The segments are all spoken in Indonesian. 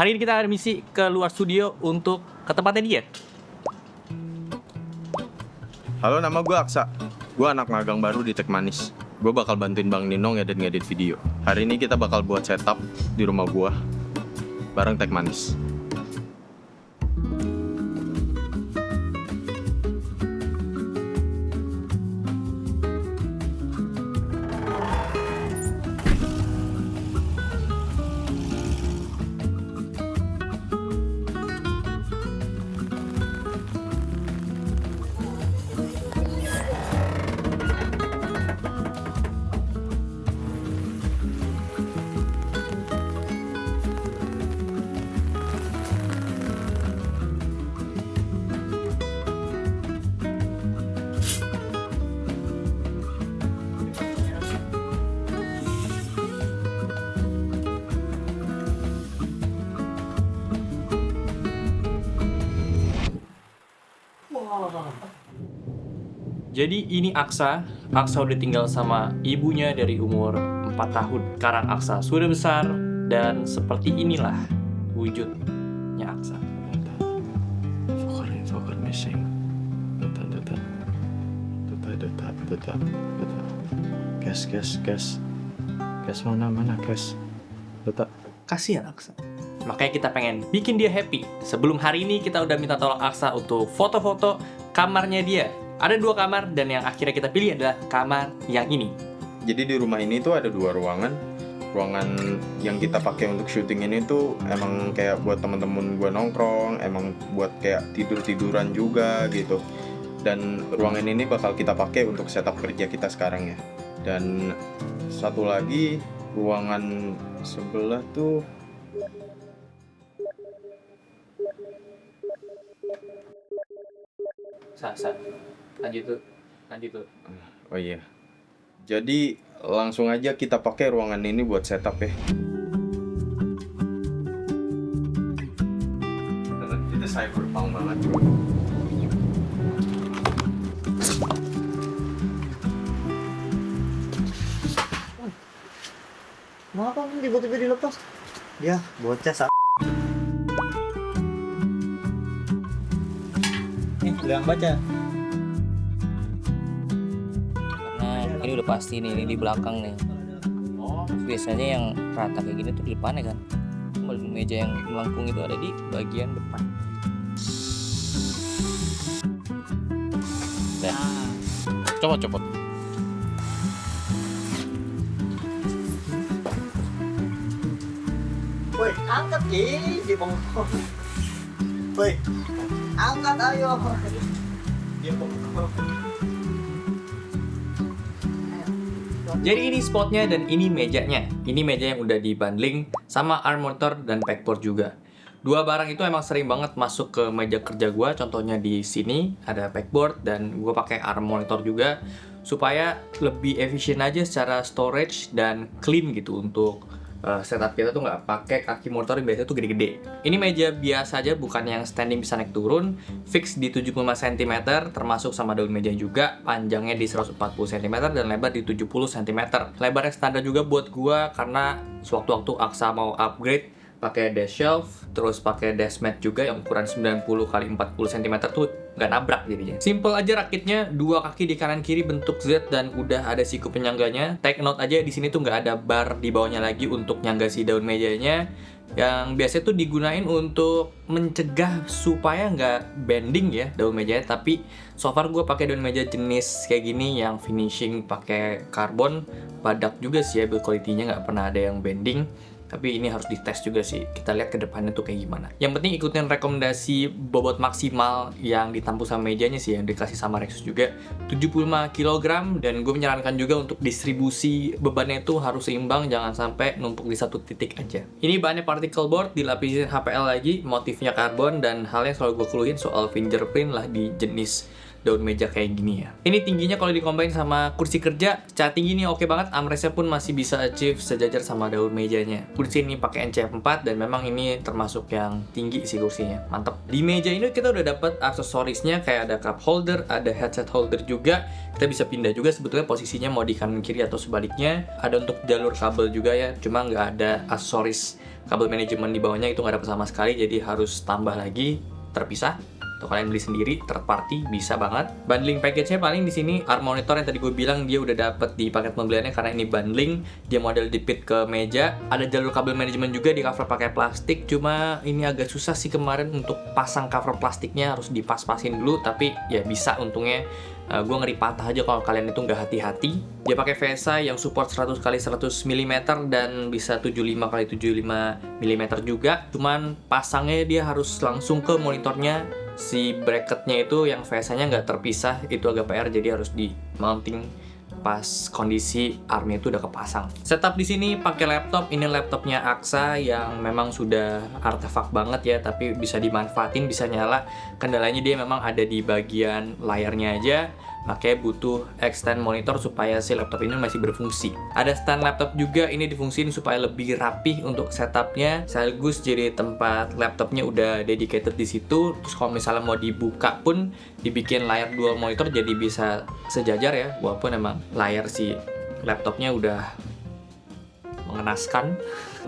Hari ini kita ada misi ke luar studio untuk ke tempatnya dia. Halo, nama gue Aksa. Gue anak magang baru di Tech Manis. Gue bakal bantuin Bang Nino ngedit video. Hari ini kita bakal buat setup di rumah gue bareng Tech Manis. Jadi ini Aksa. Aksa udah tinggal sama ibunya dari umur 4 tahun. Sekarang Aksa sudah besar dan seperti inilah wujudnya Aksa. Vocal missing. Data. Gas mana gas. Data. Kasihan Aksa. Makanya kita pengen bikin dia happy. Sebelum hari ini kita udah minta tolong Aksa untuk foto-foto kamarnya dia. Ada 2 kamar dan yang akhirnya kita pilih adalah kamar yang ini. Jadi di rumah ini tuh ada 2 ruangan. Ruangan yang kita pakai untuk syuting ini tuh emang kayak buat temen-temen gue nongkrong, emang buat kayak tidur-tiduran juga gitu. Dan ruangan ini bakal kita pakai untuk setup kerja kita sekarang ya. Dan satu lagi ruangan sebelah tuh Lanjut tuh. oh iya. Jadi langsung aja kita pakai ruangan ini buat setup ya. Itu cyberpunk banget bro. Kenapa tiba-tiba dilepas? Ya, bocah Yang baca. Karena ini udah pasti nih, ini di belakang nih. Biasanya yang rata kayak gini tuh di depan ya kan. Cuma meja yang melengkung itu ada di bagian depan. Nah, copot. Woi, angkat di bongkok. Woi, angkat ayo. Di bongkok. Jadi ini spotnya dan ini mejanya. Ini meja yang udah dibundling sama arm monitor dan backboard juga. 2 barang itu emang sering banget masuk ke meja kerja gua. Contohnya di sini ada backboard dan gua pakai arm monitor juga supaya lebih efisien aja secara storage dan clean gitu untuk setup kita tuh nggak pakai kaki monitor yang biasanya tuh gede-gede. Ini meja biasa aja, bukan yang standing bisa naik turun. Fix di 75 cm, termasuk sama daun meja juga. Panjangnya di 140 cm dan lebar di 70 cm. Lebarnya standar juga buat gua karena sewaktu-waktu Aksa mau upgrade pakai desk shelf, terus pakai desk mat juga yang ukuran 90 x 40 cm tuh nggak nabrak jadinya. Simple aja rakitnya, 2 kaki di kanan kiri bentuk Z dan udah ada siku penyangganya. Take note aja di sini tuh nggak ada bar di bawahnya lagi untuk nyangga si daun mejanya. Yang biasanya tuh digunain untuk mencegah supaya nggak bending ya daun mejanya. Tapi so far gue pakai daun meja jenis kayak gini yang finishing pakai karbon, badak juga sih ya, build quality-nya nggak pernah ada yang bending. Tapi ini harus dites juga sih. Kita lihat ke depannya tuh kayak gimana. Yang penting ikutin rekomendasi bobot maksimal yang ditampu sama mejanya sih, yang dikasih sama Rexus juga, 75 kg. Dan gue menyarankan juga untuk distribusi bebannya itu harus seimbang, jangan sampai numpuk di satu titik aja. Ini bahannya particle board, dilapisin HPL lagi, motifnya karbon, dan hal yang selalu gue keluhin soal fingerprint lah di jenis daun meja kayak gini ya. Ini tingginya kalau dikombain sama kursi kerja, secara tinggi nih oke banget. Armrestnya pun masih bisa achieve sejajar sama daun mejanya. Kursi ini pakai NCF4 dan memang ini termasuk yang tinggi sih kursinya, mantap. Di meja ini kita udah dapat aksesorisnya kayak ada cup holder, ada headset holder juga. Kita bisa pindah juga sebetulnya posisinya mau di kanan kiri atau sebaliknya. Ada untuk jalur kabel juga ya, cuma nggak ada aksesoris kabel manajemen di bawahnya itu nggak dapat sama sekali, jadi harus tambah lagi terpisah. Atau kalian beli sendiri, third party, bisa banget. Bundling package-nya paling di sini arm monitor yang tadi gue bilang dia udah dapet di paket pembeliannya karena ini bundling. Dia model dipit ke meja. Ada jalur kabel manajemen juga, di cover pakai plastik. Cuma ini agak susah sih kemarin untuk pasang cover plastiknya, harus dipas-pasin dulu. Tapi ya bisa untungnya. Gue ngeri patah aja kalau kalian itu nggak hati-hati. Dia pakai VSA yang support 100x100 mm dan bisa 75x75 mm juga. Cuman pasangnya dia harus langsung ke monitornya. Si bracketnya itu yang VSA-nya nggak terpisah, itu agak PR, jadi harus di mounting pas kondisi armnya itu udah kepasang. Setup di sini pakai laptop. Ini laptopnya Aksa yang memang sudah artefak banget ya, tapi bisa dimanfaatin, bisa nyala. Kendalanya dia memang ada di bagian layarnya aja, makanya butuh extend monitor supaya si laptop ini masih berfungsi. Ada stand laptop juga, ini difungsiin supaya lebih rapih untuk setupnya, sekaligus jadi tempat laptopnya udah dedicated di situ. Terus kalau misalnya mau dibuka pun dibikin layar dual monitor, jadi bisa sejajar ya, walaupun emang layar si laptopnya udah mengenaskan.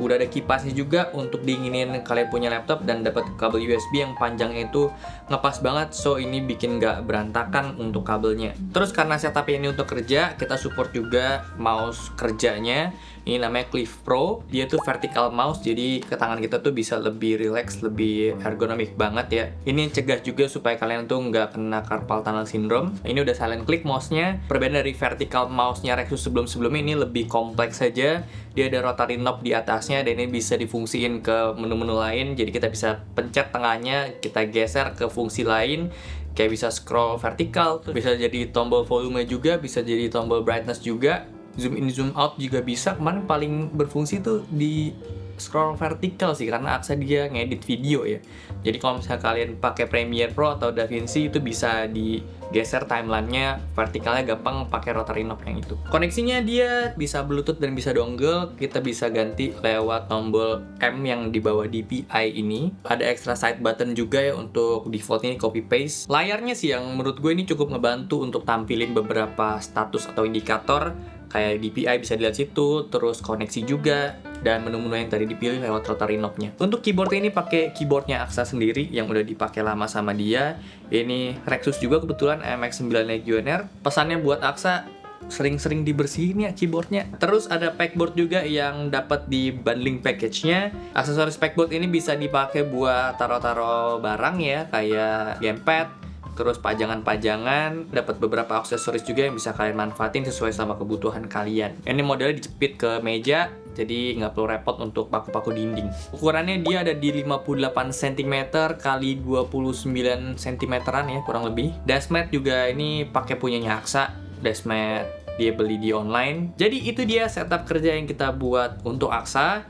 Udah ada kipasnya juga untuk dinginin kalian punya laptop, dan dapat kabel USB yang panjangnya itu ngepas banget, so ini bikin nggak berantakan untuk kabelnya. Terus karena setup ini untuk kerja, kita support juga mouse kerjanya. Ini namanya Cliff Pro. Dia tuh vertical mouse, jadi ke tangan kita tuh bisa lebih relax, lebih ergonomik banget ya. Ini cegah juga supaya kalian tuh nggak kena carpal tunnel syndrome. Ini udah silent click mouse-nya. Perbedaan dari vertical mouse-nya Rexus sebelum-sebelumnya, ini lebih kompleks saja. Dia ada rotary knob di atasnya, dan ini bisa difungsiin ke menu-menu lain. Jadi kita bisa pencet tengahnya, kita geser ke fungsi lain. Kayak bisa scroll vertikal, bisa jadi tombol volume juga, bisa jadi tombol brightness juga. Zoom in, zoom out juga bisa. Kemarin paling berfungsi tuh di scroll vertikal sih, karena Aksa dia ngedit video ya. Jadi kalau misalnya kalian pakai Premiere Pro atau DaVinci, itu bisa digeser timelinenya vertikalnya gampang pakai rotary knob yang itu. Koneksinya dia bisa Bluetooth dan bisa dongle. Kita bisa ganti lewat tombol M yang di bawah DPI ini. Ada extra side button juga ya untuk defaultnya copy paste. Layarnya sih yang menurut gue ini cukup ngebantu untuk tampilin beberapa status atau indikator. Kayak DPI bisa dilihat situ, terus koneksi juga, dan menu-menu yang tadi dipilih lewat rotary knob-nya. Untuk keyboard ini pakai keyboardnya Aksa sendiri yang udah dipakai lama sama dia. Ini Rexus juga kebetulan MX9 Legionnaire. Pesannya buat Aksa, sering-sering dibersihin ya keyboardnya. Terus ada backboard juga yang dapat di bundling package-nya. Aksesoris backboard ini bisa dipakai buat taro-taro barang ya, kayak gamepad. Terus pajangan-pajangan, dapat beberapa aksesoris juga yang bisa kalian manfaatin sesuai sama kebutuhan kalian. Ini modelnya dijepit ke meja, jadi nggak perlu repot untuk paku-paku dinding. Ukurannya dia ada di 58 cm kali 29 cm-an ya, kurang lebih. Dashmat juga ini pakai punyanya Aksa. Dashmat dia beli di online. Jadi itu dia setup kerja yang kita buat untuk Aksa,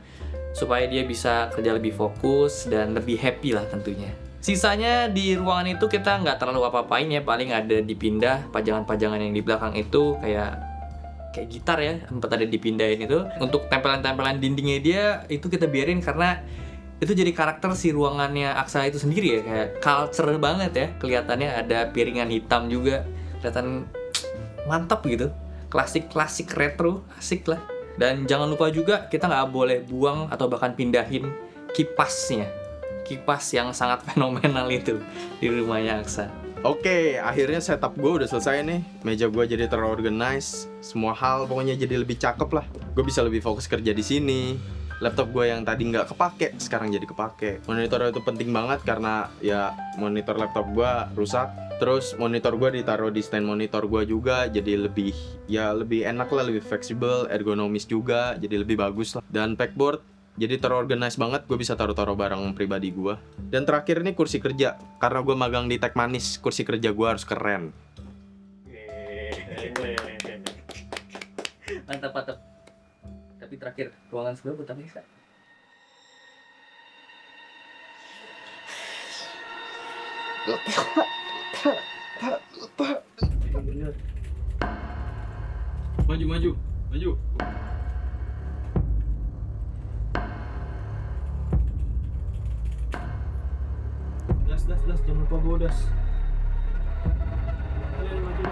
supaya dia bisa kerja lebih fokus dan lebih happy lah tentunya. Sisanya di ruangan itu kita nggak terlalu apa-apain ya, paling ada dipindah pajangan-pajangan yang di belakang itu kayak gitar ya, sempat ada dipindahin itu. Untuk tempelan-tempelan dindingnya dia itu kita biarin karena itu jadi karakter si ruangannya Aksa itu sendiri ya, kayak culture banget ya. Kelihatannya ada piringan hitam juga, kelihatan mantap gitu, klasik retro, asik lah. Dan jangan lupa juga kita nggak boleh buang atau bahkan pindahin kipasnya. Kipas yang sangat fenomenal itu di rumahnya Aksa. Oke, akhirnya setup gue udah selesai nih. Meja gue jadi terorganize, semua hal pokoknya jadi lebih cakep lah. Gue bisa lebih fokus kerja di sini. Laptop gue yang tadi nggak kepake, sekarang jadi kepake. Monitor itu penting banget karena ya monitor laptop gue rusak. Terus monitor gue ditaruh di stand monitor gue juga, jadi lebih enak lah, lebih fleksibel, ergonomis juga, jadi lebih bagus lah. Dan backboard jadi terorganize banget, gue bisa taruh-taruh barang pribadi gue. Dan terakhir ini kursi kerja, karena gue magang di Tech Manis, kursi kerja gue harus keren. Mantap. Tapi terakhir, ruangan sebelah buat apa ya? Maju. Das, jangan lupa bawa das. Ayo, maju.